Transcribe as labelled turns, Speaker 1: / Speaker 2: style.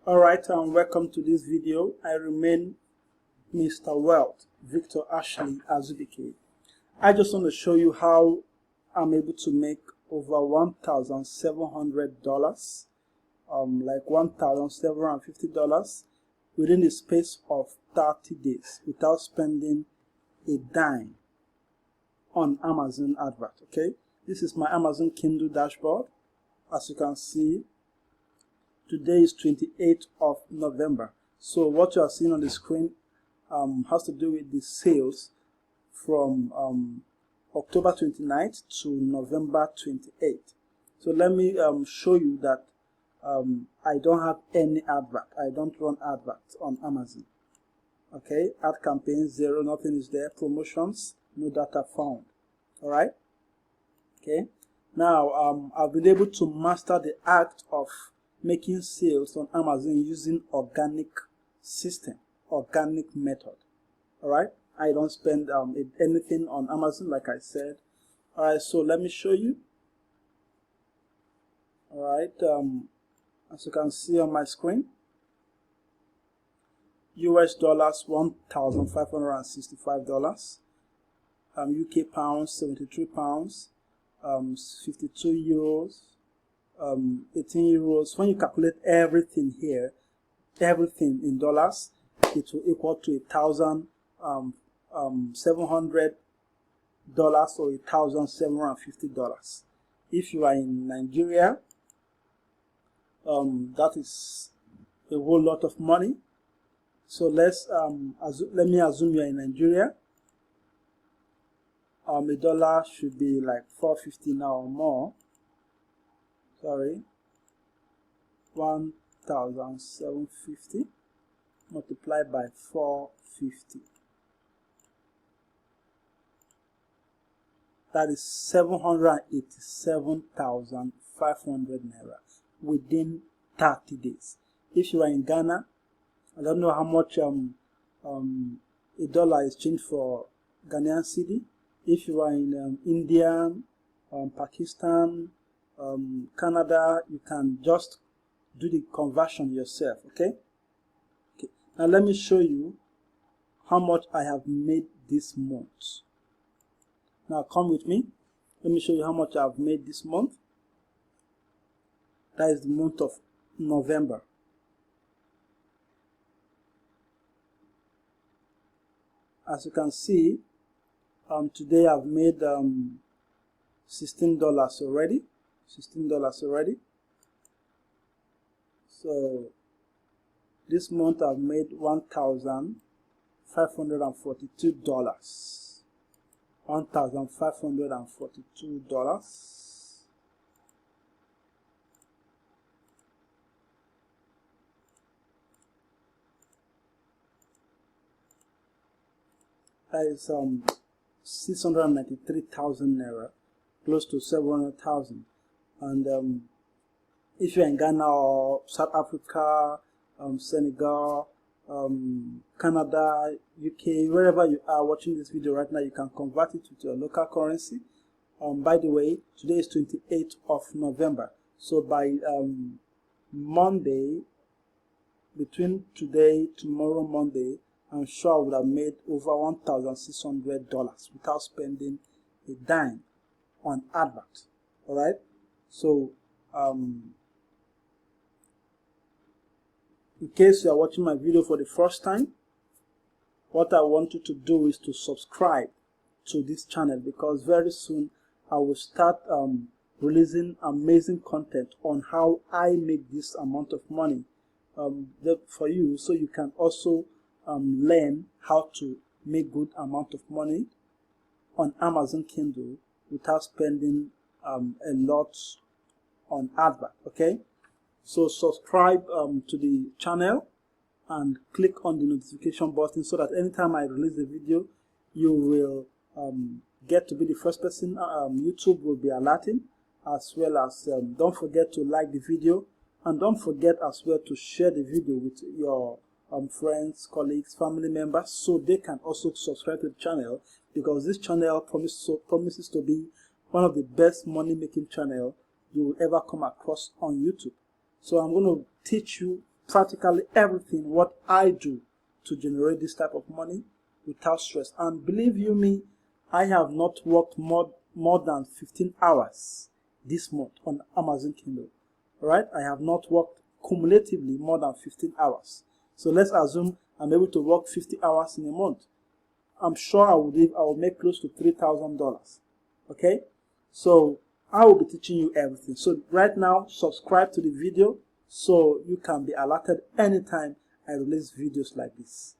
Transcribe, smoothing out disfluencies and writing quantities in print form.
Speaker 1: Alright, welcome to this video. I remain Mr. Wealth, Victor Ashley Azubike. I just want to show you how I'm able to make over $1,700, like $1,750 within the space of 30 days without spending a dime on Amazon advert. Okay, this is my Amazon Kindle dashboard. As you can see, today is 28th of November. So what you are seeing on the screen has to do with the sales from October 29th to November 28th. So let me show you that I don't have any advert. I don't run adverts on Amazon. Okay, ad campaign 0, nothing is there. Promotions, no data found. All right. Okay. Now I've been able to master the act of making sales on Amazon using organic system, organic method. All right. I don't spend anything on Amazon, like I said. All right. So let me show you. All right. As you can see on my screen, US dollars $1,565, UK pounds 73 pounds, 52 euros, 18 euros. When you calculate everything here, everything in dollars, it will equal to $1,700 or $1,750. If you are in Nigeria, that is a whole lot of money. So let me assume you're in Nigeria. A dollar should be like 450 now or more. Sorry, 1,750 multiplied by 450. That is 787,500 naira within 30 days. If you are in Ghana, I don't know how much a dollar is changed for Ghanaian cedi. If you are in India, Pakistan, Canada, you can just do the conversion yourself. Okay. Now let me show you how much I have made this month. Now come with me. Let me show you how much I have made this month. That is the month of November. As you can see, today I've made $16 already. $16 already. So this month I've made $1,542. $1,542. That is 693,000 naira, close to 700,000. And if you're in Ghana or South Africa, Senegal, Canada, UK, wherever you are watching this video right now, you can convert it to your local currency. By the way, today is 28th of November. So by Monday, between today, tomorrow, Monday, I'm sure I would have made over $1,600 without spending a dime on advert. All right. So, in case you are watching my video for the first time, what I want you to do is to subscribe to this channel, because very soon I will start releasing amazing content on how I make this amount of money for you, so you can also learn how to make good amount of money on Amazon Kindle without spending a lot on advert. Okay, so subscribe to the channel and click on the notification button so that anytime I release a video, you will get to be the first person. YouTube will be alerting, as well as don't forget to like the video, and don't forget as well to share the video with your friends, colleagues, family members, so they can also subscribe to the channel, because this channel promises to be one of the best money-making channel you will ever come across on YouTube. So I'm going to teach you practically everything what I do to generate this type of money without stress. And believe you me, I have not worked more than 15 hours this month on Amazon Kindle. Alright, I have not worked cumulatively more than 15 hours. So let's assume I'm able to work 50 hours in a month. I'm sure I will make close to $3,000. Okay, so I will be teaching you everything. So right now, subscribe to the video so you can be alerted anytime I release videos like this.